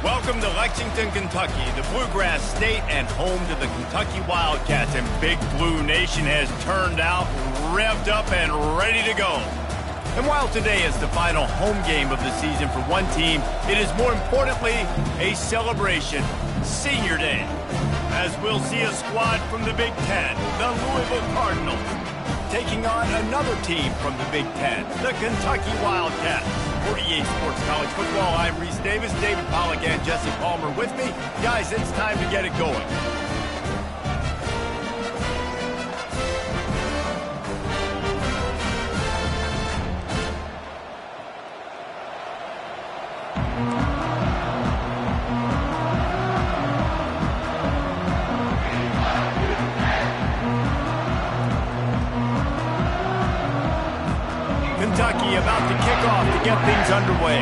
Welcome to Lexington, Kentucky, the Bluegrass State and home to the Kentucky Wildcats. And Big Blue Nation has turned out, revved up, and ready to go. And while today is the final home game of the season for one team, it is more importantly a celebration, Senior Day, as we'll see a squad from the Big Ten, the Louisville Cardinals, taking on another team from the Big Ten, the Kentucky Wildcats. 48 Sports College Football, I'm Reese Davis, David Pollack, and Jesse Palmer with me. Guys, it's time to get it going. Kentucky about to kick off to get things underway.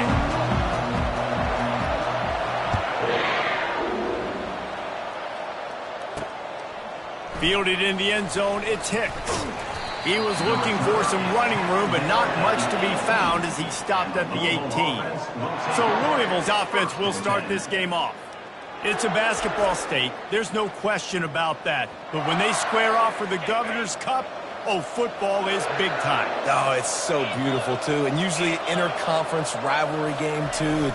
Fielded in the end zone, it's Hicks. He was looking for some running room, but not much to be found as he stopped at the 18. So Louisville's offense will start this game off. It's a basketball state. There's no question about that. But when they square off for the Governor's Cup, oh, football is big time. Oh, it's so beautiful, too. And usually interconference rivalry game, too.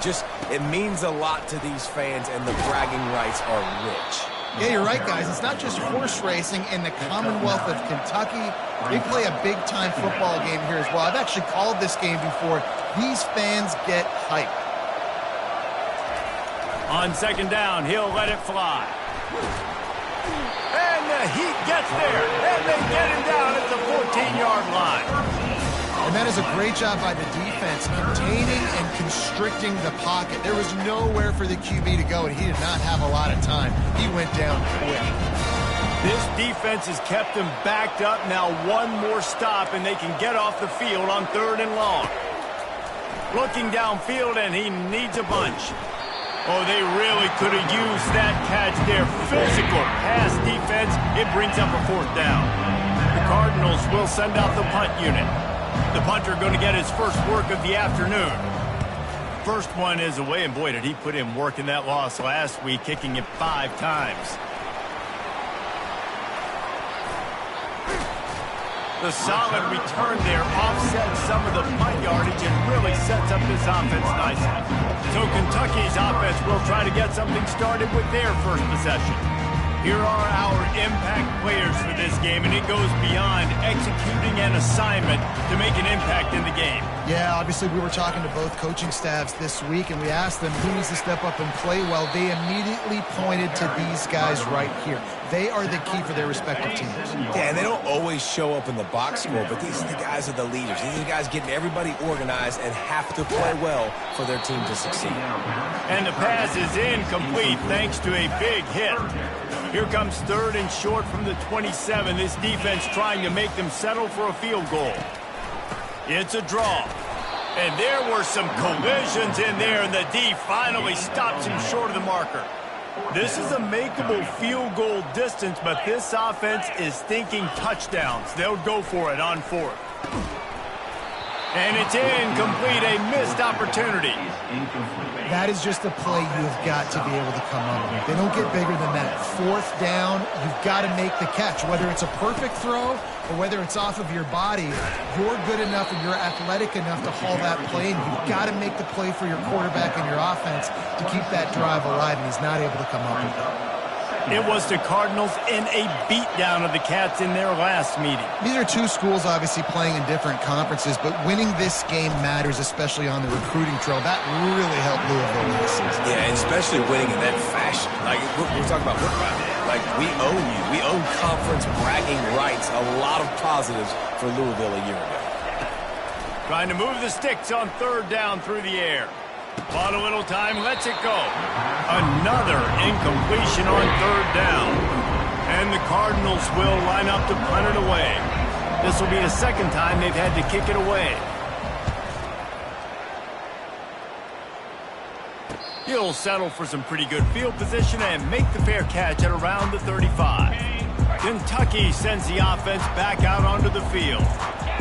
It means a lot to these fans, and the bragging rights are rich. Yeah, you're right, guys. It's not just horse racing in the Commonwealth of Kentucky. They play a big-time football game here as well. I've actually called this game before. These fans get hyped. On second down, he'll let it fly. And the Heat gets there, and they get him down at the 14-yard line. And that is a great job by the defense, containing and constricting the pocket. There was nowhere for the QB to go, and he did not have a lot of time. He went down quick. This defense has kept them backed up. Now one more stop, and they can get off the field on 3rd and long. Looking downfield, and he needs a bunch. Oh, they really could have used that catch there. Physical pass defense. It brings up a 4th down. The Cardinals will send out the punt unit. The punter going to get his first work of the afternoon. First one is away, and boy, did he put in work in that loss last week, kicking it 5 times. The solid return there offsets some of the punt yardage and really sets up this offense nicely. So Kentucky's offense will try to get something started with their first possession. Here are our impact players for this game, and it goes beyond executing an assignment to make an impact in the game. Yeah, obviously we were talking to both coaching staffs this week, and we asked them who needs to step up and play well. They immediately pointed to these guys right here. They are the key for their respective teams. Yeah, and they don't always show up in the box score, but these are the guys are the leaders. These are the guys getting everybody organized and have to play well for their team to succeed. And the pass is incomplete thanks to a big hit. Here comes 3rd and short from the 27. This defense trying to make them settle for a field goal. It's a draw. And there were some collisions in there, and the D finally stops him short of the marker. This is a makeable field goal distance, but this offense is thinking touchdowns. They'll go for it on 4th. And it's incomplete, a missed opportunity. That is just a play you've got to be able to come up with. They don't get bigger than that. 4th down, you've got to make the catch. Whether it's a perfect throw or whether it's off of your body, you're good enough and you're athletic enough to haul that play, and you've got to make the play for your quarterback and your offense to keep that drive alive, and he's not able to come up with it. It was the Cardinals in a beatdown of the Cats in their last meeting. These are two schools obviously playing in different conferences, but winning this game matters, especially on the recruiting trail. That really helped Louisville this season. Yeah, and especially winning in that fashion. Like, we're talking about football. Like, we own you. We own conference bragging rights. A lot of positives for Louisville a year ago. Trying to move the sticks on 3rd down through the air. Bought a little time, lets it go. Another incompletion on 3rd down. And the Cardinals will line up to punt it away. This will be the 2nd time they've had to kick it away. He'll settle for some pretty good field position and make the fair catch at around the 35. Kentucky sends the offense back out onto the field.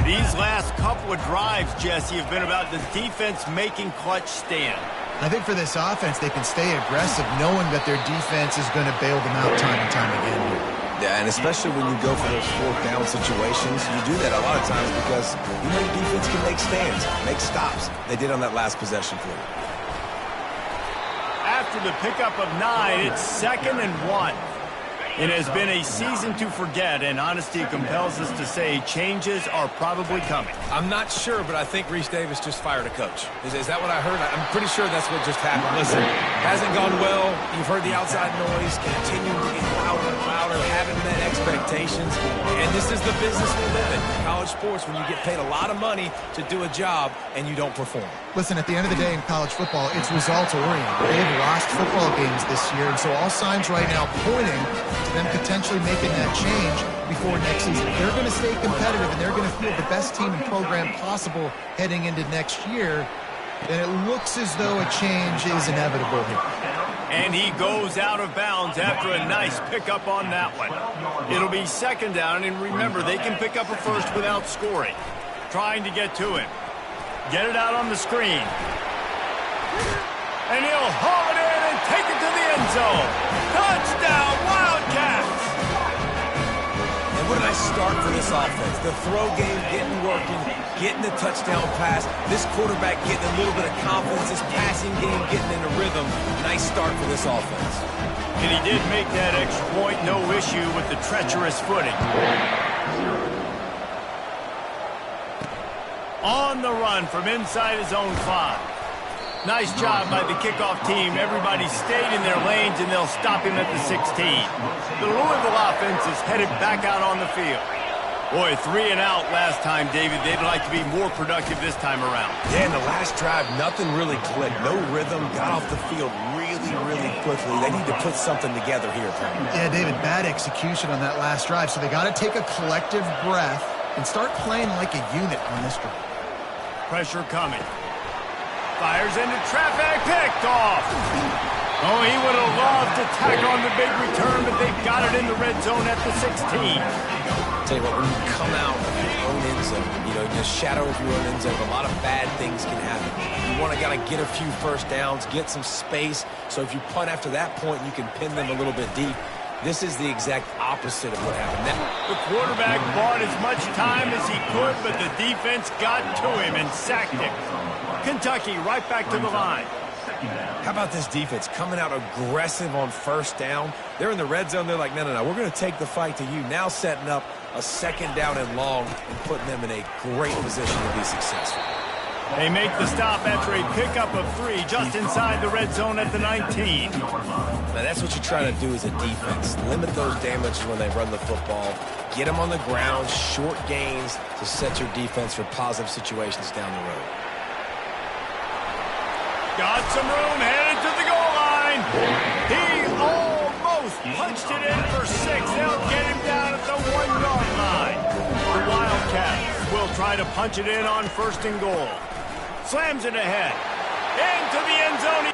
These last couple of drives, Jesse, have been about the defense making clutch stand. I think for this offense, they can stay aggressive knowing that their defense is going to bail them out time and time again here. Yeah, and especially when you go for those fourth down situations, you do that a lot of times because you know your defense can make stands, make stops. They did on that last possession for you. After the pickup of 9, it's 2nd and 1. It has been a season to forget, and honesty compels us to say changes are probably coming. I'm not sure, but I think Reese Davis just fired a coach. Is that what I heard? I'm pretty sure that's what just happened. Listen, hasn't gone well. You've heard the outside noise, continuing to get louder and louder, haven't met expectations, and this is the business we live in. College sports, when you get paid a lot of money to do a job and you don't perform. Listen, at the end of the day in college football, it's results-oriented. They've lost football games this year, and so all signs right now pointing to them potentially making that change before next season. If they're going to stay competitive and they're going to field the best team and program possible heading into next year, then it looks as though a change is inevitable here. And he goes out of bounds after a nice pickup on that one. It'll be 2nd down, and remember, they can pick up a first without scoring. Trying to get to him. Get it out on the screen. And he'll haul it in and take it to the end zone. Touchdown, Wildcats! And what a nice start for this offense. The throw game getting working, getting the touchdown pass. This quarterback getting a little bit of confidence. This passing game getting in a rhythm. Nice start for this offense. And he did make that extra point, no issue with the treacherous footing. On the run from inside his own 5. Nice job by the kickoff team. Everybody stayed in their lanes, and they'll stop him at the 16. The Louisville offense is headed back out on the field. Boy, 3 and out last time, David. They'd like to be more productive this time around. Yeah, in the last drive, nothing really clicked. No rhythm. Got off the field really, really quickly. They need to put something together here, Tom. Yeah, David, bad execution on that last drive, so they got to take a collective breath and start playing like a unit on this drive. Pressure coming. Fires into traffic, picked off. Oh, he would have loved to tack on the big return, but they've got it in the red zone at the 16. Tell you what, when you come out of your own end zone, you know, in the shadow of your own end zone, a lot of bad things can happen. You want to get a few first downs, get some space, so if you punt after that point, you can pin them a little bit deep. This is the exact opposite of what happened. The quarterback bought as much time as he could, but the defense got to him and sacked him. Kentucky right back to the line. How about this defense coming out aggressive on first down? They're in the red zone. They're like, no, we're going to take the fight to you. Now setting up a 2nd down and long and putting them in a great position to be successful. They make the stop after a pickup of 3 just inside the red zone at the 19. Now, that's what you're trying to do as a defense. Limit those damages when they run the football. Get them on the ground, short gains to set your defense for positive situations down the road. Got some room, headed to the goal line. He almost punched it in for 6. They'll get him down at the 1-yard line. The Wildcats will try to punch it in on 1st and goal. Slams it ahead. Into the end zone.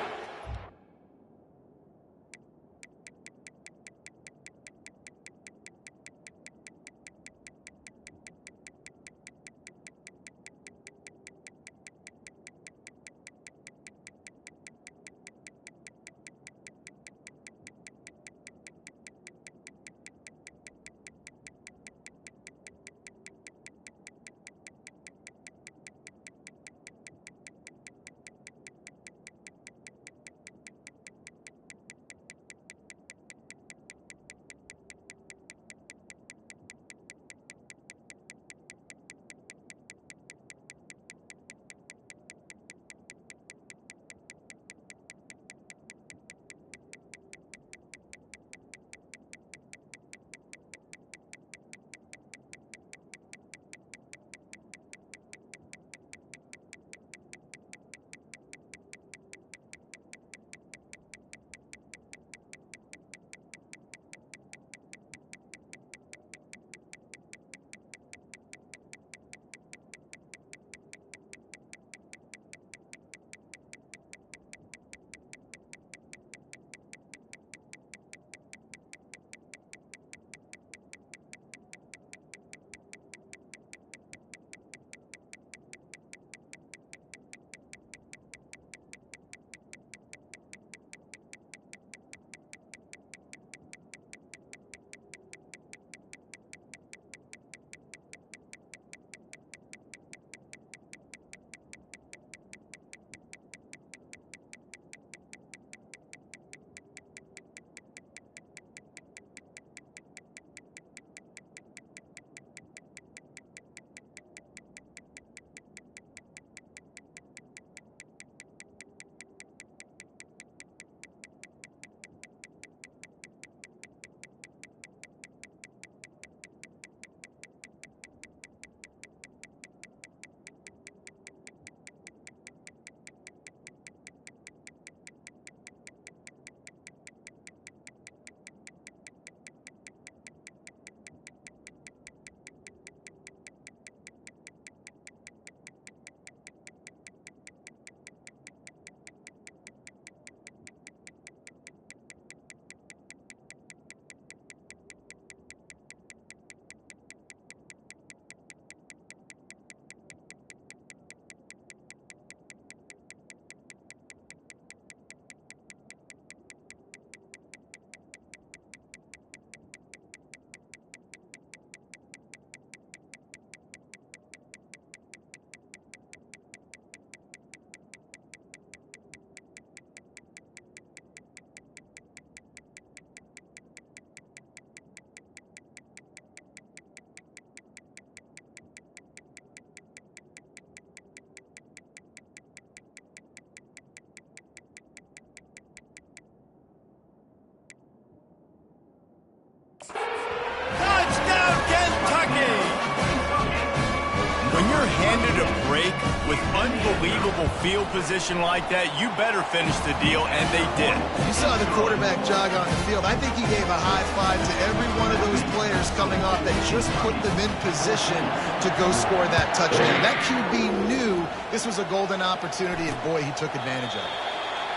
handed a break with unbelievable field position like that, you better finish the deal, and they did. You saw the quarterback jog on the field. I think he gave a high five to every one of those players coming off that just put them in position to go score that touchdown. That QB knew this was a golden opportunity, and boy, he took advantage of it.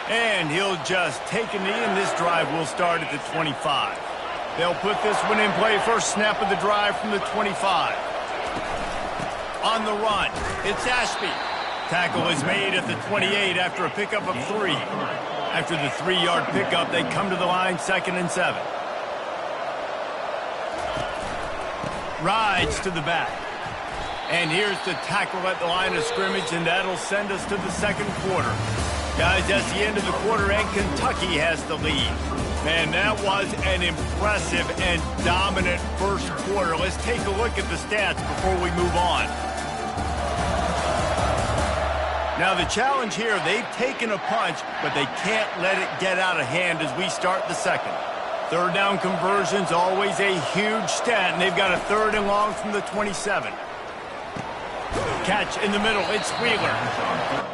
And he'll just take a knee, and this drive will start at the 25. They'll put this one in play. First snap of the drive from the 25. On the run, it's Ashby. Tackle is made at the 28 after a pickup of 3. After the 3-yard pickup, they come to the line, 2nd and 7. Rides to the back. And here's the tackle at the line of scrimmage, and that'll send us to the second quarter. Guys, that's the end of the quarter, and Kentucky has the lead. Man, that was an impressive and dominant first quarter. Let's take a look at the stats before we move on. Now, the challenge here, they've taken a punch, but they can't let it get out of hand as we start the second. Third down conversion's always a huge stat, and they've got a 3rd and long from the 27. Catch in the middle, it's Wheeler.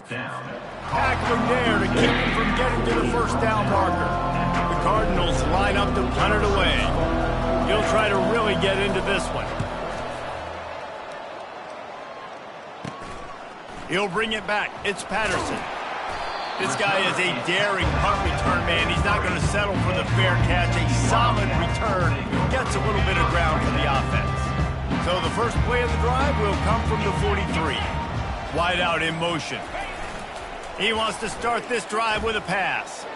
Tackling there to keep him from getting to the first down marker. The Cardinals line up to punt it away. He'll try to really get into this one. He'll bring it back. It's Patterson. This guy is a daring punt return man. He's not going to settle for the fair catch. A solid return. Gets a little bit of ground for the offense. So the first play of the drive will come from the 43. Wide out in motion. He wants to start this drive with a pass.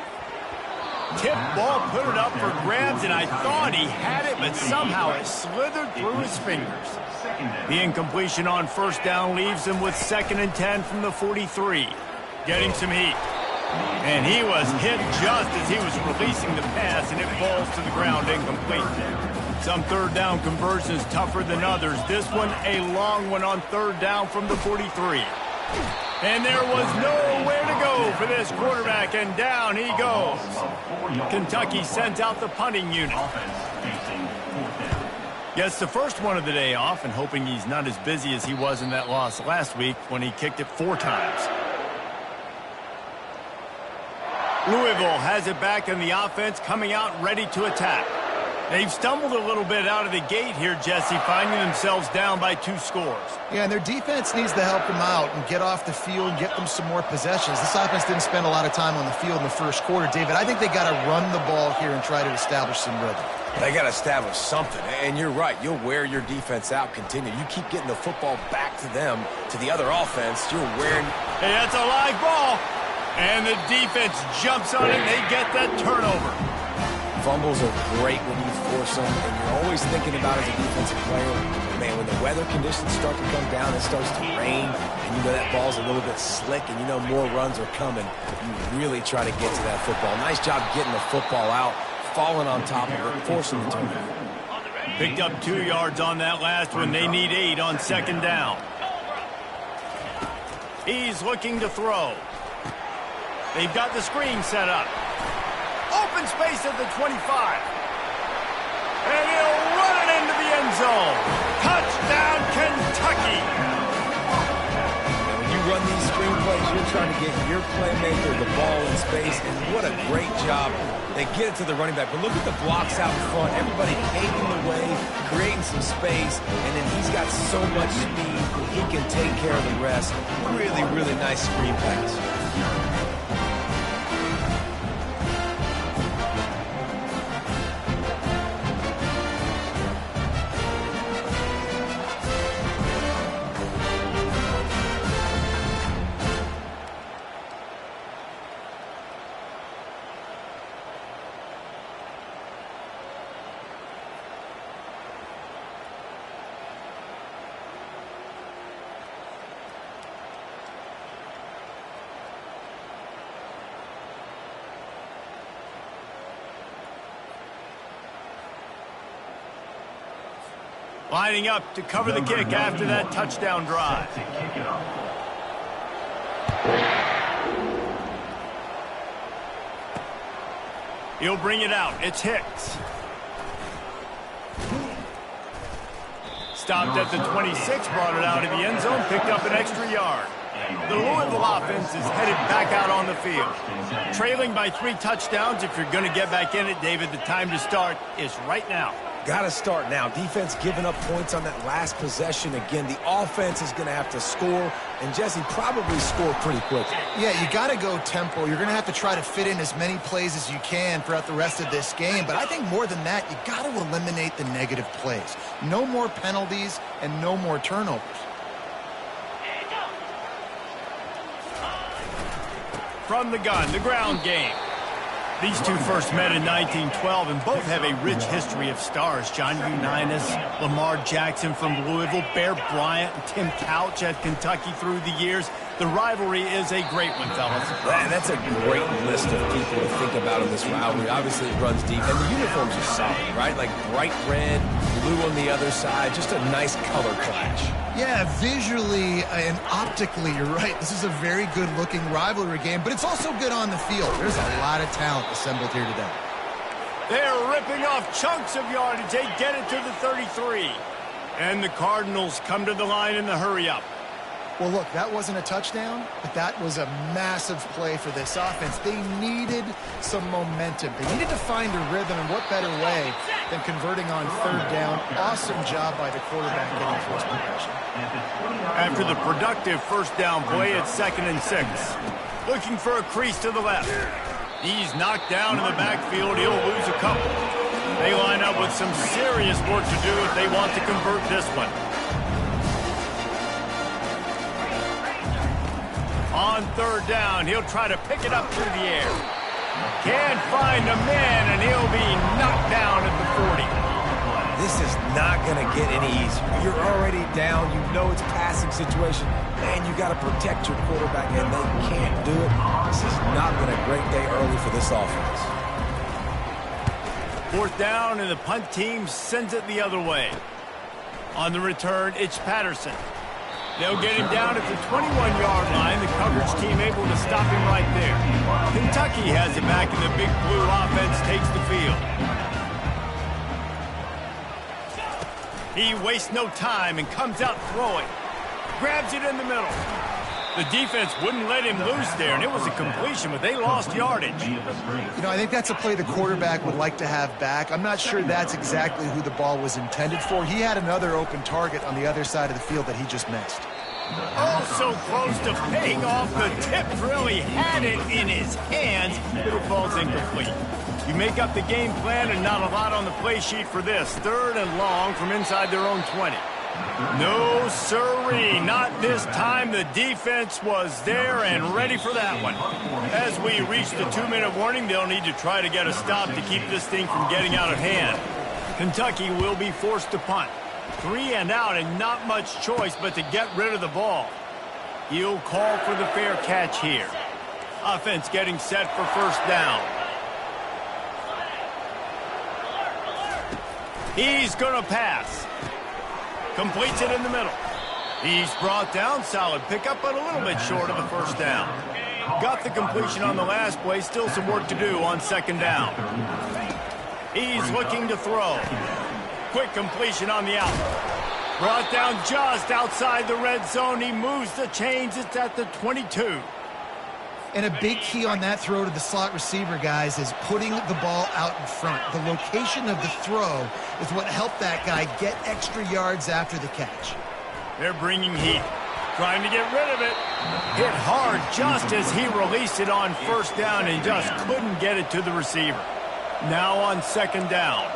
Tip ball, put it up for grabs, and I thought he had it, but somehow it slithered through his fingers. The incompletion on first down leaves him with 2nd and 10 from the 43. Getting some heat. And he was hit just as he was releasing the pass, and it falls to the ground incomplete. Some third down conversions tougher than others. This one, a long one on third down from the 43. And there was nowhere to go for this quarterback, and down he goes. Kentucky sends out the punting unit. Gets the first one of the day off, and hoping he's not as busy as he was in that loss last week when he kicked it 4 times. Louisville has it back in the offense, coming out ready to attack. They've stumbled a little bit out of the gate here, Jesse, finding themselves down by 2 scores. Yeah, and their defense needs to help them out and get off the field and get them some more possessions. This offense didn't spend a lot of time on the field in the first quarter, David. I think they got to run the ball here and try to establish some rhythm. They got to establish something, and you're right. You'll wear your defense out, continue. You keep getting the football back to them, to the other offense, you're wearing... Hey, that's a live ball. And the defense jumps on it, and they get that turnover. Fumbles are great when you force them, and you're always thinking about as a defensive player, man, when the weather conditions start to come down, it starts to rain, and you know that ball's a little bit slick, and you know more runs are coming. You really try to get to that football. Nice job getting the football out, falling on top of it, forcing the turnover. Picked up 2 yards on that last one. They need 8 on 2nd down. He's looking to throw. They've got the screen set up. Open space at the 25. And he'll run it into the end zone. Touchdown, Kentucky. Now, when you run these screen plays, you're trying to get your playmaker the ball in space, and what a great job. They get it to the running back, but look at the blocks out in front. Everybody paving the way, creating some space, and then he's got so much speed, he can take care of the rest. Really, really nice screen pass. Lining up to cover the kick after that touchdown drive. He'll bring it out. It's Hicks. Stopped at the 26, brought it out of the end zone, picked up an extra yard. The Louisville offense is headed back out on the field. Trailing by 3 touchdowns. If you're going to get back in it, David, the time to start is right now. Got to start now. Defense giving up points on that last possession. Again, the offense is going to have to score, and Jesse probably score pretty quickly. Yeah, you got to go tempo. You're going to have to try to fit in as many plays as you can throughout the rest of this game. But I think more than that, you got to eliminate the negative plays. No more penalties and no more turnovers. From the gun, the ground game. These two first met in 1912, and both have a rich history of stars. John Unitas, Lamar Jackson from Louisville, Bear Bryant, and Tim Couch at Kentucky through the years. The rivalry is a great one, fellas. That's a great list of people to think about in this rivalry. Obviously, it runs deep, and the uniforms are solid, right? Like bright red, blue on the other side, just a nice color clash. Yeah, visually and optically, you're right. This is a very good-looking rivalry game, but it's also good on the field. There's a lot of talent assembled here today. They're ripping off chunks of yardage. They get it to the 33. And the Cardinals come to the line in the hurry-up. Well, look, that wasn't a touchdown, but that was a massive play for this offense. They needed some momentum. They needed to find a rhythm, and what better way than converting on third down. Awesome job by the quarterback getting forced progression. After the productive first down play, it's 2nd and 6. Looking for a crease to the left. He's knocked down in the backfield. He'll lose a couple. They line up with some serious work to do if they want to convert this one. On third down, he'll try to pick it up through the air. Can't find a man, and he'll be knocked down at the 40. This is not going to get any easier. You're already down. You know it's a passing situation, and you got to protect your quarterback, and they can't do it. This has not been a great day early for this offense. 4th down, and the punt team sends it the other way. On the return, it's Patterson. They'll get him down at the 21-yard line. The coverage team able to stop him right there. Kentucky has it back, and the Big Blue offense takes the field. He wastes no time and comes out throwing. Grabs it in the middle. The defense wouldn't let him loose there, and it was a completion, but they lost yardage. You know, I think that's a play the quarterback would like to have back. I'm not sure that's exactly who the ball was intended for. He had another open target on the other side of the field that he just missed. Oh, so close to paying off. The tip really had it in his hands, but it falls incomplete. You make up the game plan, and not a lot on the play sheet for this. 3rd and long from inside their own 20. No, sirree, not this time. The defense was there and ready for that one. As we reach the 2-minute warning, they'll need to try to get a stop to keep this thing from getting out of hand. Kentucky will be forced to punt. 3 and out, and not much choice but to get rid of the ball. He'll call for the fair catch here. Offense getting set for 1st down. He's going to pass. Completes it in the middle. He's brought down. Solid pickup, but a little bit short of the 1st down. Got the completion on the last play. Still some work to do on 2nd down. He's looking to throw. Quick completion on the out. Brought down just outside the red zone. He moves the chains. It's at the 22. And a big key on that throw to the slot receiver, guys, is putting the ball out in front. The location of the throw is what helped that guy get extra yards after the catch. They're bringing heat, trying to get rid of it. Hit hard just as he released it on 1st down and just couldn't get it to the receiver. Now on 2nd down.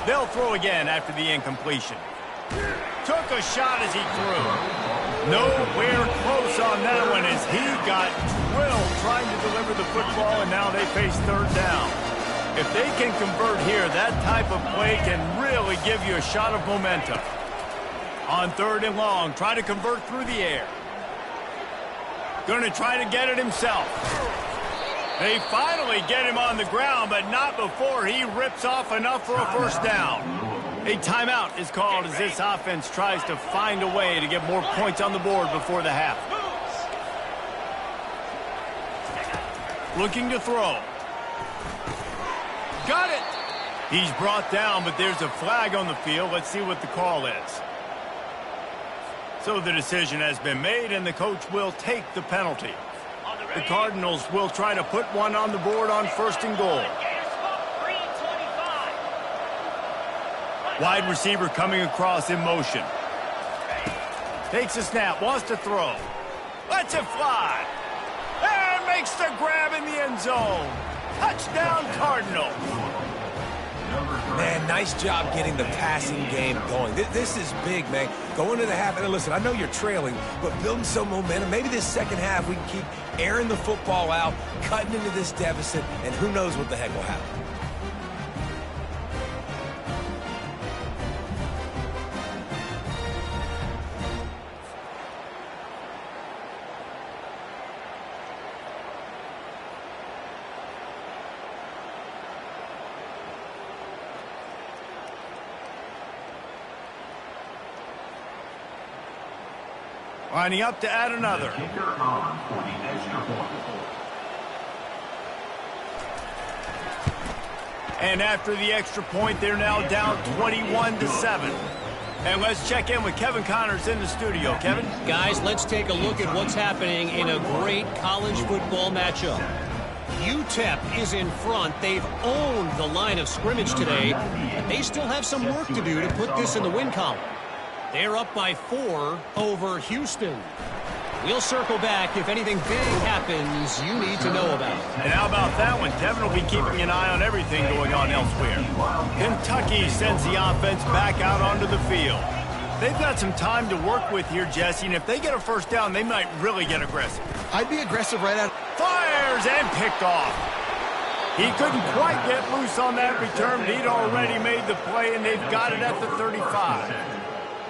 They'll throw again after the incompletion. Took a shot as he threw. Nowhere close on that one as he got drilled trying to deliver the football, and now they face 3rd down. If they can convert here, that type of play can really give you a shot of momentum. On 3rd and long, try to convert through the air. Going to try to get it himself. They finally get him on the ground, but not before he rips off enough for a 1st down. A timeout is called as this offense tries to find a way to get more points on the board before the half. Looking to throw. Got it! He's brought down, but there's a flag on the field. Let's see what the call is. So the decision has been made, and the coach will take the penalty. The Cardinals will try to put one on the board on 1st and goal. Wide receiver coming across in motion. Takes a snap, wants to throw. Lets it fly. And makes the grab in the end zone. Touchdown, Cardinals. Man, nice job getting the passing game going. This is big, man. Going to the half, and listen, I know you're trailing, but building some momentum. Maybe this 2nd half we can keep airing the football out, cutting into this deficit, and who knows what the heck will happen. Lining up to add another. And after the extra point, they're now down 21-7. And let's check in with Kevin Connors in the studio. Kevin? Guys, let's take a look at what's happening in a great college football matchup. UTEP is in front. They've owned the line of scrimmage today, but they still have some work to do to put this in the win column. They're up by 4 over Houston. We'll circle back if anything big happens you need to know about. And how about that one? Kevin will be keeping an eye on everything going on elsewhere. Kentucky sends the offense back out onto the field. They've got some time to work with here, Jesse, and if they get a first down, they might really get aggressive. I'd be aggressive right out. Fires and picked off. He couldn't quite get loose on that return, but he'd already made the play, and they've got it at the 35.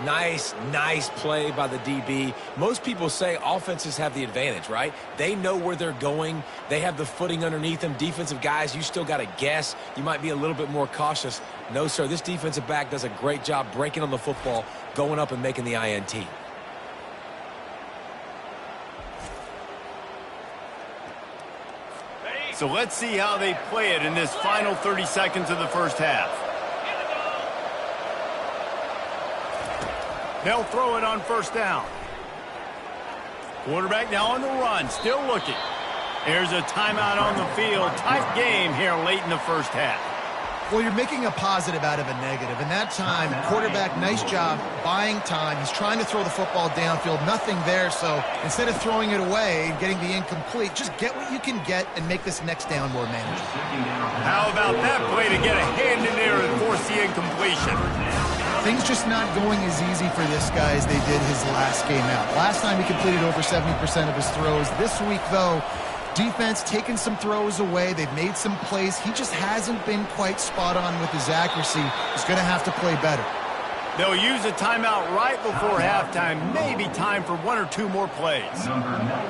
Nice play by the DB. Most people say offenses have the advantage, right? They know where they're going. They have the footing underneath them. Defensive guys, you still got to guess. You might be a little bit more cautious. No, sir, this defensive back does a great job breaking on the football, going up and making the INT. So let's see how they play it in this final 30 seconds of the first half. They'll throw it on first down. Quarterback now on the run, still looking. Here's a timeout on the field. Tight game here late in the first half. Well, you're making a positive out of a negative. And that time, quarterback, nice job buying time. He's trying to throw the football downfield. Nothing there, so instead of throwing it away and getting the incomplete, just get what you can get and make this next down more manageable. How about that play to get a hand in there and force the incompletion? Things just not going as easy for this guy as they did his last game out. Last time he completed over 70% of his throws. This week, though, defense taking some throws away. They've made some plays. He just hasn't been quite spot on with his accuracy. He's going to have to play better. They'll use a timeout right before halftime. Maybe time for 1 or 2 more plays.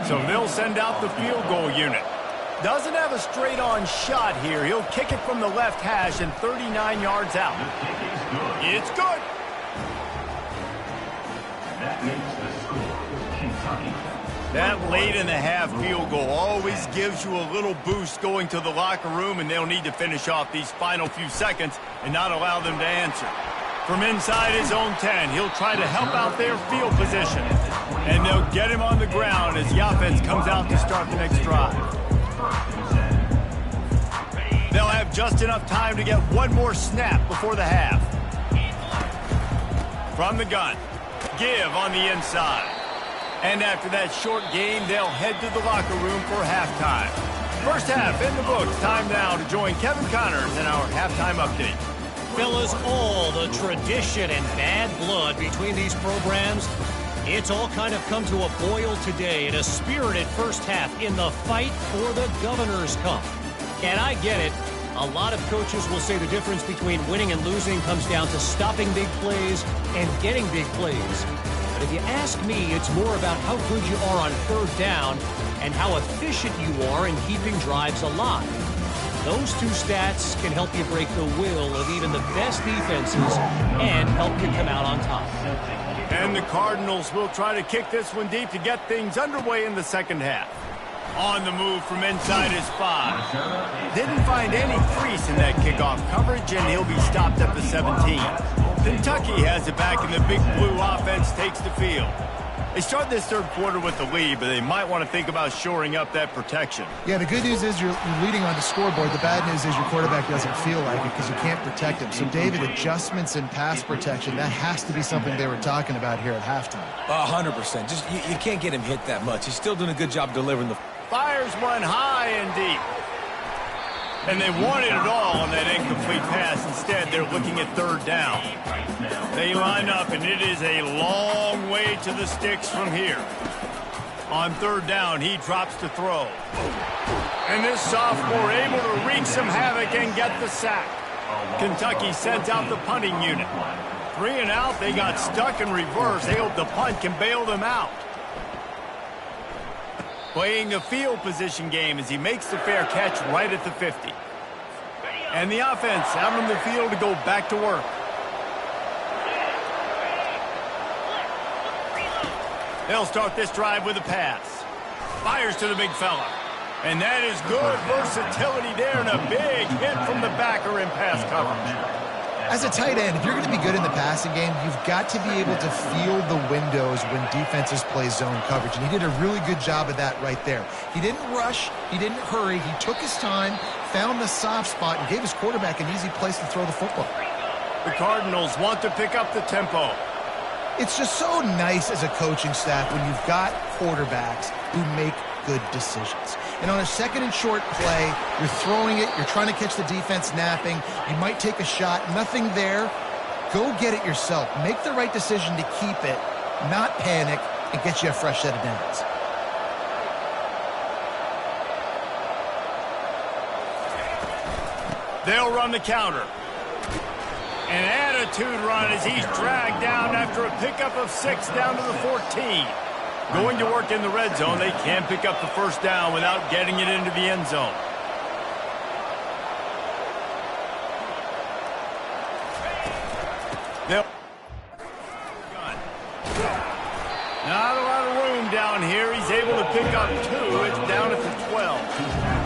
So they'll send out the field goal unit. Doesn't have a straight-on shot here. He'll kick it from the left hash and 39 yards out. It's good. That late in the half field goal always gives you a little boost going to the locker room, and they'll need to finish off these final few seconds and not allow them to answer. From inside his own 10, he'll try to help out their field position. And they'll get him on the ground as the offense comes out to start the next drive. They'll have just enough time to get one more snap before the half. From the gun, give on the inside. And after that short game, they'll head to the locker room for halftime. First half in the books. Time now to join Kevin Connors in our halftime update. Fellas, all the tradition and bad blood between these programs, it's all kind of come to a boil today in a spirited first half in the fight for the Governor's Cup. And I get it. A lot of coaches will say the difference between winning and losing comes down to stopping big plays and getting big plays. But if you ask me, it's more about how good you are on third down and how efficient you are in keeping drives alive. Those two stats can help you break the will of even the best defenses and help you come out on top. And the Cardinals will try to kick this one deep to get things underway in the second half. On the move from inside his 5. Didn't find any crease in that kickoff coverage, and he'll be stopped at the 17. Kentucky has it back, and the Big Blue offense takes the field. They start this third quarter with the lead, but they might want to think about shoring up that protection. Yeah, the good news is you're leading on the scoreboard. The bad news is your quarterback doesn't feel like it because you can't protect him. So, David, adjustments in pass protection, that has to be something they were talking about here at halftime. 100%. Just you can't get him hit that much. He's still doing a good job delivering the... Fires one high and deep. And they wanted it all on that incomplete pass. Instead, they're looking at third down. They line up, and it is a long way to the sticks from here. On third down, he drops to throw. And this sophomore able to wreak some havoc and get the sack. Kentucky sends out the punting unit. 3 and out, they got stuck in reverse. They hope the punt can bail them out. Playing the field position game as he makes the fair catch right at the 50. And the offense out on the field to go back to work. They'll start this drive with a pass. Fires to the big fella. And that is good versatility there and a big hit from the backer in pass coverage. As a tight end, if you're going to be good in the passing game, you've got to be able to feel the windows when defenses play zone coverage. And he did a really good job of that right there. He didn't rush. He didn't hurry. He took his time, found the soft spot, and gave his quarterback an easy place to throw the football. The Cardinals want to pick up the tempo. It's just so nice as a coaching staff when you've got quarterbacks who make good decisions. And on a second and short play, you're throwing it, you're trying to catch the defense napping, you might take a shot, nothing there. Go get it yourself. Make the right decision to keep it, not panic, and get you a fresh set of downs. They'll run the counter. An attitude run as he's dragged down after a pickup of 6 down to the 14. Going to work in the red zone, they can't pick up the first down without getting it into the end zone. Not a lot of room down here. He's able to pick up 2. It's down at the 12.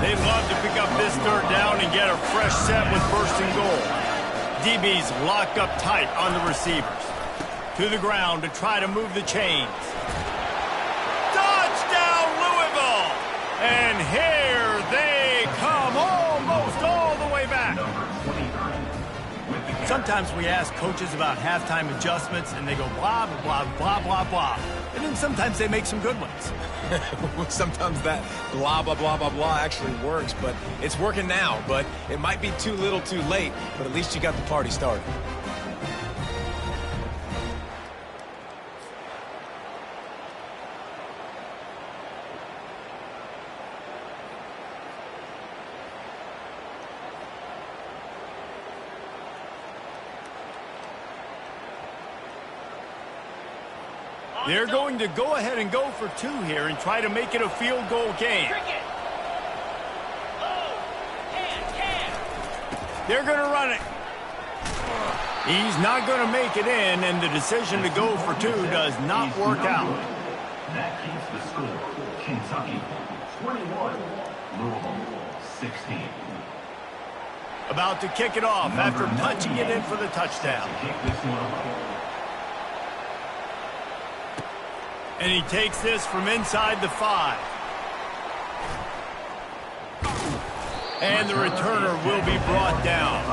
They'd love to pick up this third down and get a fresh set with first and goal. DB's locked up tight on the receivers. To the ground to try to move the chains. Touchdown, Louisville! And here they come almost all the way back. Sometimes we ask coaches about halftime adjustments, and they go blah, blah, blah, blah, blah. And then sometimes they make some good ones. Sometimes that blah, blah, blah, blah, blah actually works, but it's working now. But it might be too little too late, but at least you got the party started. They're going to go ahead and go for 2 here and try to make it a field goal game. They're going to run it. He's not going to make it in, and the decision to go for 2 does not work out. That keeps the score. Kentucky 21, Louisville 16. About to kick it off after punching it in for the touchdown. And he takes this from inside the 5. And the returner will be brought down.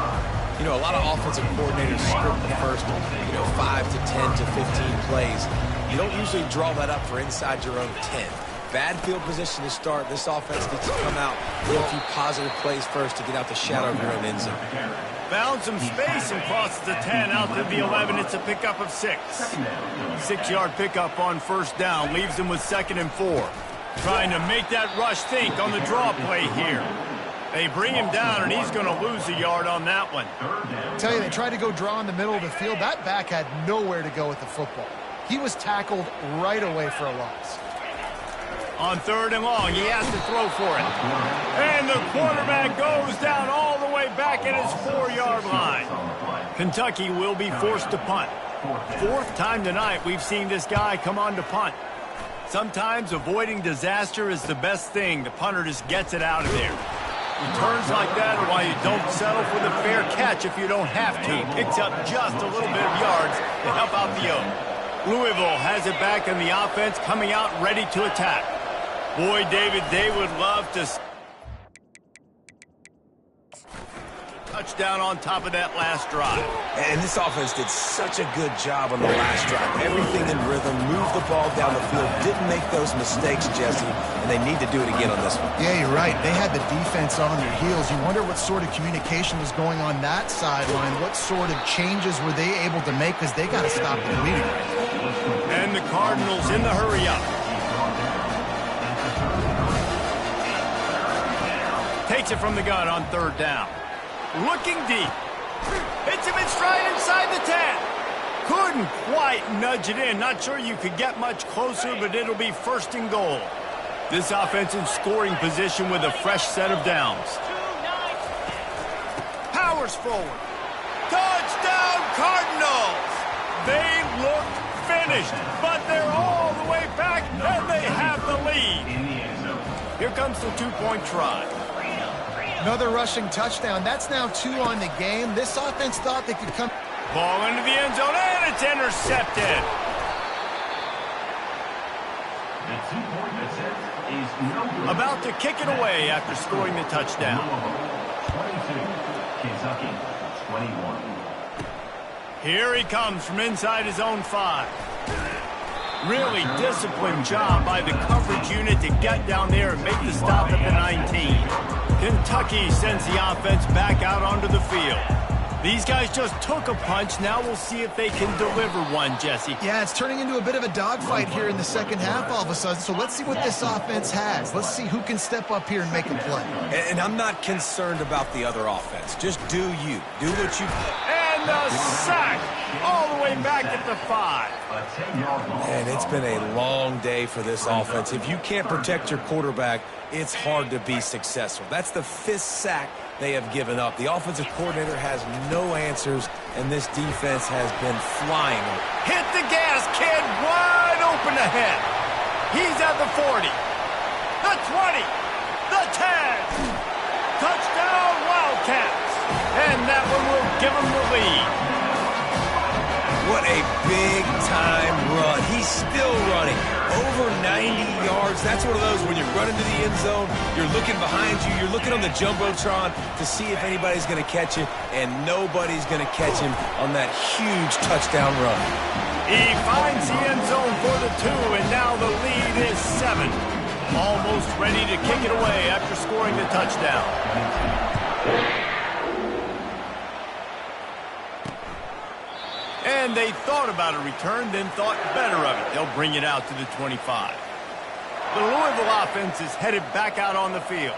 You know, a lot of offensive coordinators script the first, 5 to 10 to 15 plays. You don't usually draw that up for inside your own 10. Bad field position to start. This offense needs to come out with a few positive plays first to get out the shadow of your own end zone. Found some space and crosses the 10 out to the 11. It's a pickup of 6. 6-yard pickup on first down. Leaves him with 2nd and 4. Trying to make that rush think on the draw play here. They bring him down, and he's going to lose a yard on that one. I tell you, they tried to go draw in the middle of the field. That back had nowhere to go with the football. He was tackled right away for a loss. On 3rd and long, he has to throw for it. And the quarterback goes down all the way back at his 4-yard line. Kentucky will be forced to punt. 4th time tonight we've seen this guy come on to punt. Sometimes avoiding disaster is the best thing. The punter just gets it out of there. Returns like that are why you don't settle for the fair catch if you don't have to. Picks up just a little bit of yards to help out the Oak. Louisville has it back in the offense, coming out ready to attack. Boy, David, they would love to... Touchdown on top of that last drive. And this offense did such a good job on the last drive. Everything in rhythm, moved the ball down the field, didn't make those mistakes, Jesse, and they need to do it again on this one. Yeah, you're right. They had the defense on their heels. You wonder what sort of communication was going on that sideline. What sort of changes were they able to make, because they got to stop the bleeding. And the Cardinals in the hurry-up. Takes it from the gun on 3rd down. Looking deep. Hits him in stride inside the 10. Couldn't quite nudge it in. Not sure you could get much closer, but it'll be 1st and goal. This offense in scoring position with a fresh set of downs. Powers forward. Touchdown, Cardinals! They look finished, but they're all the way back, and they have the lead. Here comes the 2-point try. Another rushing touchdown. That's now 2 on the game. This offense thought they could come. Ball into the end zone, and it's intercepted. The 2-point attempt is no good. About to kick it away after scoring the touchdown. 22, Kentucky 21. Here he comes from inside his own 5. Really disciplined job by the coverage unit to get down there and make the stop at the 19. Kentucky sends the offense back out onto the field. These guys just took a punch. Now we'll see if they can deliver one, Jesse. Yeah, it's turning into a bit of a dogfight here in the second half all of a sudden. So let's see what this offense has. Let's see who can step up here and make a play. And I'm not concerned about the other offense. Just do you. Do what you And the sack all the way back at the 5. A 10-yard ball. And it's been a long day for this offense. If you can't protect your quarterback, it's hard to be successful. That's the 5th sack they have given up. The offensive coordinator has no answers, and this defense has been flying. Hit the gas, kid. Wide open ahead. He's at the 40. The 20. The 10. Touchdown, Wildcats. And that one will give them the lead. What a big-time run. He's still running. Over 90 yards. That's one of those when you're running to the end zone, you're looking behind you, you're looking on the Jumbotron to see if anybody's going to catch it, and nobody's going to catch him on that huge touchdown run. He finds the end zone for the 2, and now the lead is 7. Almost ready to kick it away after scoring the touchdown. And they thought about a return, then thought better of it. They'll bring it out to the 25. The Louisville offense is headed back out on the field.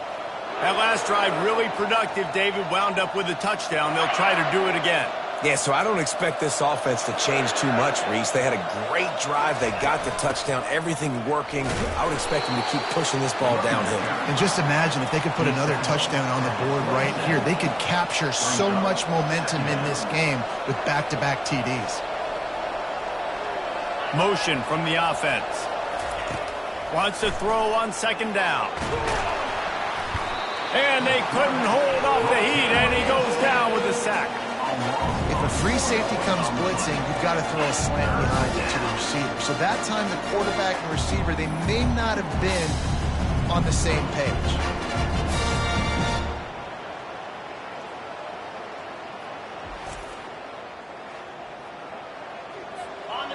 That last drive really productive. David wound up with a touchdown. They'll try to do it again. Yeah, so I don't expect this offense to change too much, Reese. They had a great drive. They got the touchdown. Everything working. I would expect them to keep pushing this ball downhill. And just imagine if they could put another touchdown on the board right here. They could capture so much momentum in this game with back-to-back TDs. Motion from the offense. Wants to throw on 2nd down. And they couldn't hold off the heat, and he goes down with a sack. If a free safety comes blitzing, you've got to throw a slant behind it to the receiver. So that time, the quarterback and receiver, they may not have been on the same page.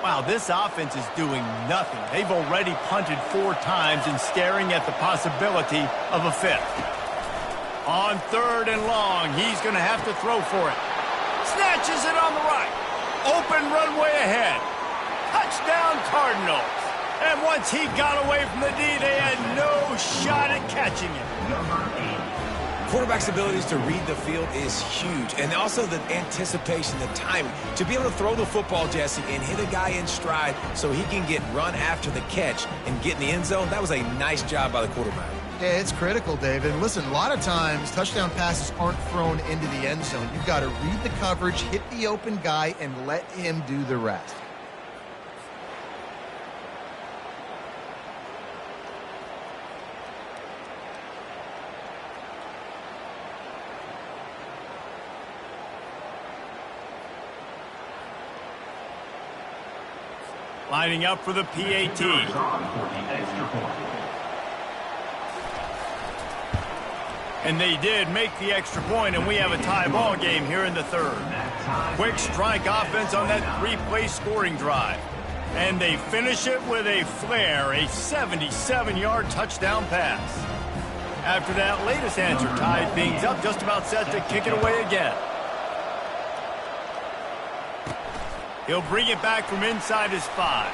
Wow, this offense is doing nothing. They've already punted 4 times and staring at the possibility of a 5th. On 3rd and long, he's going to have to throw for it. Snatches it on the right. Open runway ahead. Touchdown, Cardinals. And once he got away from the D, they had no shot at catching him. Quarterback's abilities to read the field is huge. And also the anticipation, the timing. To be able to throw the football, Jesse, and hit a guy in stride so he can get run after the catch and get in the end zone, that was a nice job by the quarterback. Yeah, it's critical, David. Listen, a lot of times touchdown passes aren't thrown into the end zone. You've got to read the coverage, hit the open guy, and let him do the rest. Lining up for the PAT. And they did make the extra point, and we have a tie ball game here in the 3rd. Quick strike offense on that 3-play scoring drive. And they finish it with a flare, a 77-yard touchdown pass. After that latest answer tied things up, just about set to kick it away again. He'll bring it back from inside his 5.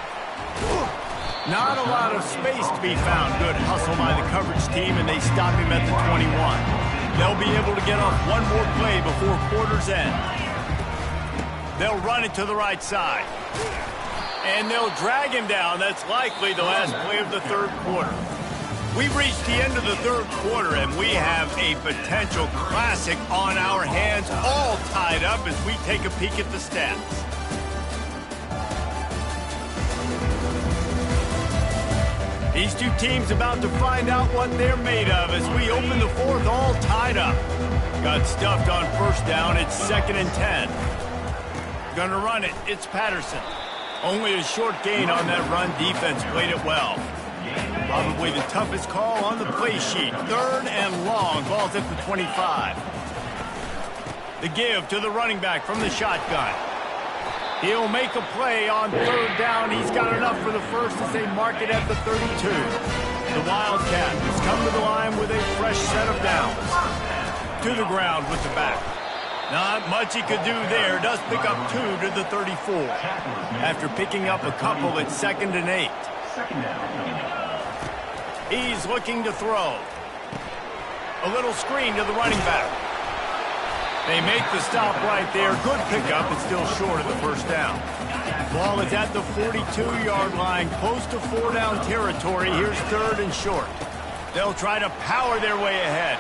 Not a lot of space to be found. Good hustle by the coverage team, and they stop him at the 21. They'll be able to get off one more play before quarter's end. They'll run it to the right side. And they'll drag him down. That's likely the last play of the 3rd quarter. We've reached the end of the 3rd quarter, and we have a potential classic on our hands, all tied up as we take a peek at the stats. These two teams about to find out what they're made of as we open the 4th all tied up. Got stuffed on first down. It's 2nd and 10. Gonna run it. It's Patterson. Only a short gain on that run. Defense played it well. Probably the toughest call on the play sheet. 3rd and long. Ball's at the 25. The give to the running back from the shotgun. He'll make a play on 3rd down. He's got enough for the first as they mark it at the 32. The Wildcat has come to the line with a fresh set of downs. To the ground with the back. Not much he could do there. Does pick up 2 to the 34. After picking up a couple, it's 2nd and 8. He's looking to throw. A little screen to the running back. They make the stop right there. Good pickup. It's still short of the first down. Ball is at the 42-yard line, close to 4-down territory. Here's 3rd and short. They'll try to power their way ahead.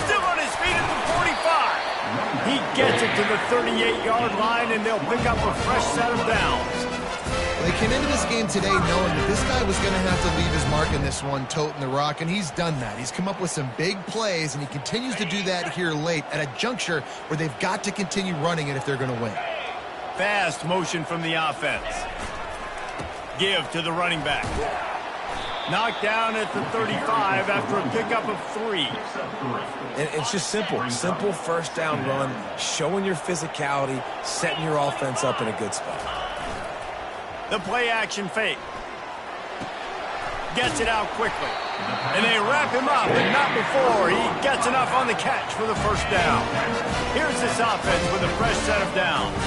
Still on his feet at the 45. He gets it to the 38-yard line, and they'll pick up a fresh set of downs. They came into this game today knowing that this guy was going to have to leave his mark in this one, toting the rock, and he's done that. He's come up with some big plays, and he continues to do that here late at a juncture where they've got to continue running it if they're going to win. Fast motion from the offense. Give to the running back. Knocked down at the 35 after a pickup of 3. And it's just simple. Simple first down run, showing your physicality, setting your offense up in a good spot. The play action fake. Gets it out quickly. And they wrap him up, but not before he gets enough on the catch for the first down. Here's this offense with a fresh set of downs.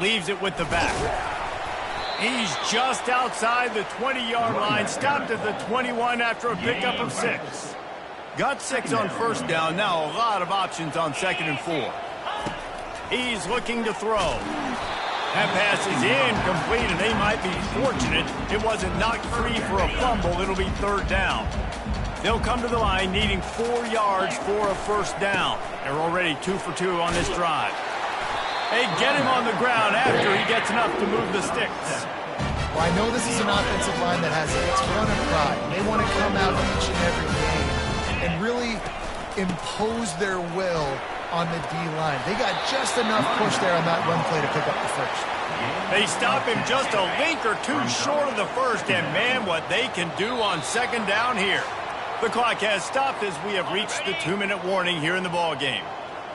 Leaves it with the back. He's just outside the 20-yard line. Stopped at the 21 after a pickup of 6. Got 6 on first down. Now a lot of options on 2nd and 4. He's looking to throw. That pass is incomplete, and they might be fortunate it wasn't knocked free for a fumble. It'll be 3rd down. They'll come to the line needing 4 yards for a first down. They're already 2 for 2 on this drive. They get him on the ground after he gets enough to move the sticks. Well, I know this is an offensive line that has a ton of pride. They want to come out each and every game and really impose their will on the D-line. They got just enough push there on that run play to pick up the first. They stop him just a link or 2 short of the first, and man, what they can do on 2nd down here. The clock has stopped as we have reached the 2-minute warning here in the ballgame.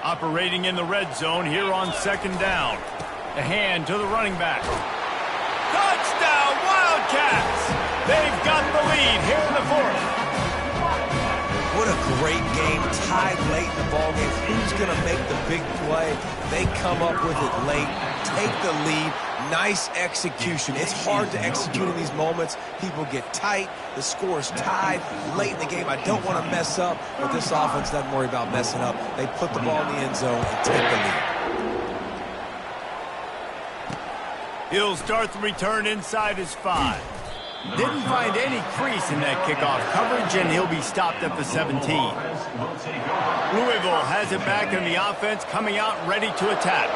Operating in the red zone here on 2nd down. The hand to the running back. Touchdown, Wildcats! They've got the lead here in the 4th. What a great game, tied late in the ballgame. Who's going to make the big play? They come up with it late, take the lead. Nice execution. It's hard to execute in these moments. People get tight. The score's tied late in the game. I don't want to mess up, but this offense doesn't worry about messing up. They put the ball in the end zone and take the lead. He'll start the return inside his 5. Didn't find any crease in that kickoff coverage, and he'll be stopped at the 17. Louisville has it back in the offense, coming out ready to attack.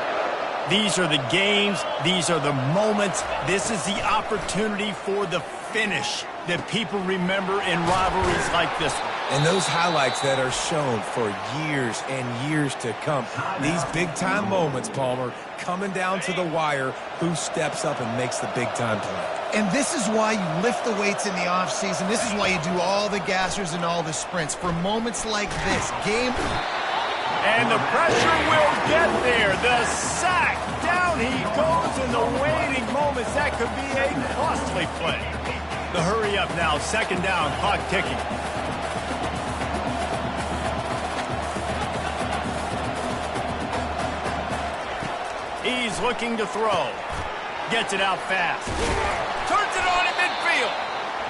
These are the games. These are the moments. This is the opportunity for the finish that people remember in rivalries like this one. And those highlights that are shown for years and years to come. These big-time moments, Palmer, coming down to the wire, who steps up and makes the big-time play. And this is why you lift the weights in the offseason. This is why you do all the gassers and all the sprints. For moments like this, game... And the pressure will get there. The sack. Down he goes in the waiting moments. That could be a costly play. The hurry up now. 2nd down. Clock ticking. He's looking to throw. Gets it out fast. Turns it on in midfield.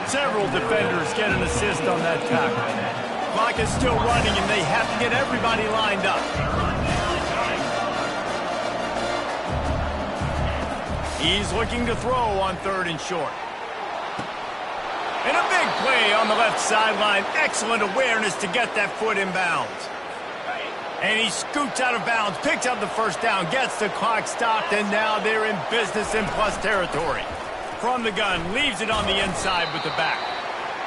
Several defenders get an assist on that tackle. Clock is still running, and they have to get everybody lined up. He's looking to throw on 3rd and short. And a big play on the left sideline. Excellent awareness to get that foot in bounds. And he scoots out of bounds, picks up the first down, gets the clock stopped, and now they're in business in plus territory. From the gun, leaves it on the inside with the back.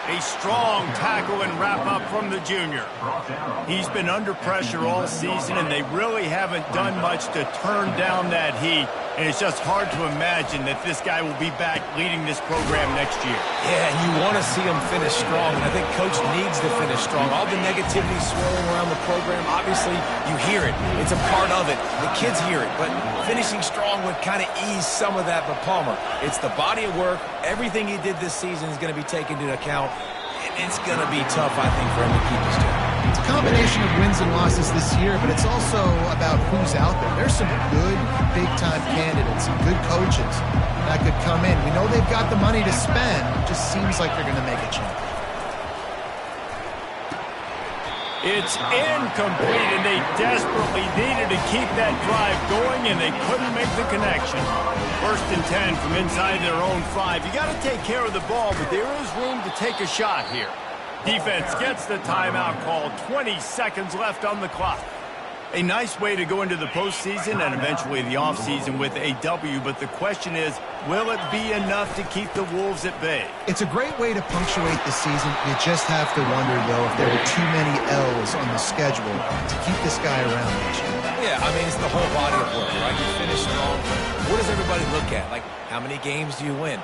A strong tackle and wrap-up from the junior. He's been under pressure all season, and they really haven't done much to turn down that heat. And it's just hard to imagine that this guy will be back leading this program next year. Yeah, and you want to see him finish strong, and I think Coach needs to finish strong. All the negativity swirling around the program, obviously, you hear it. It's a part of it. The kids hear it, but finishing strong would kind of ease some of that. But Palmer, it's the body of work. Everything he did this season is going to be taken into account, and it's going to be tough, I think, for him to keep his job. It's a combination of wins and losses this year, but it's also about who's out there. There's some good big-time candidates, some good coaches that could come in. We know they've got the money to spend. It just seems like they're going to make a change. It's incomplete, and they desperately needed to keep that drive going, and they couldn't make the connection. 1st and 10 from inside their own 5. You got to take care of the ball, but there is room to take a shot here. Defense gets the timeout called. 20 seconds left on the clock. A nice way to go into the postseason and eventually the offseason with a W, but the question is, will it be enough to keep the Wolves at bay? It's a great way to punctuate the season. You just have to wonder, though, if there were too many L's on the schedule to keep this guy around next year. Yeah, I mean, it's the whole body of work, right? You finish strong. What does everybody look at? Like, how many games do you win?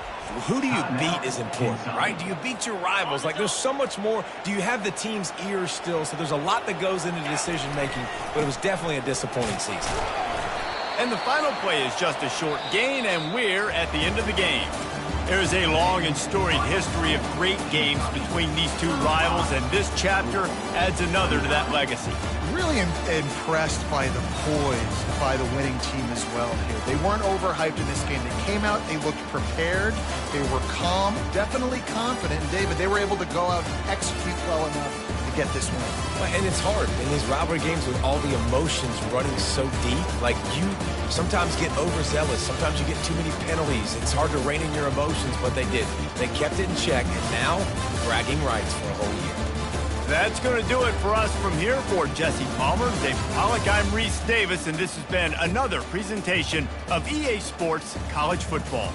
Who do you beat is important, right? Do you beat your rivals? Like, there's so much more. Do you have the team's ears still? So there's a lot that goes into decision-making, but it was definitely a disappointing season. And the final play is just a short gain, and we're at the end of the game. There's a long and storied history of great games between these two rivals, and this chapter adds another to that legacy. Really impressed by the poise by the winning team as well here. They weren't overhyped in this game. They came out, they looked prepared, they were calm, definitely confident. And David, they were able to go out and execute well enough to get this win. And it's hard in these rivalry games with all the emotions running so deep. Like, you sometimes get overzealous. Sometimes you get too many penalties. It's hard to rein in your emotions, but they did. They kept it in check, and now bragging rights for a whole year. That's going to do it for us from here. For Jesse Palmer, David Pollack, I'm Reese Davis, and this has been another presentation of EA Sports College Football.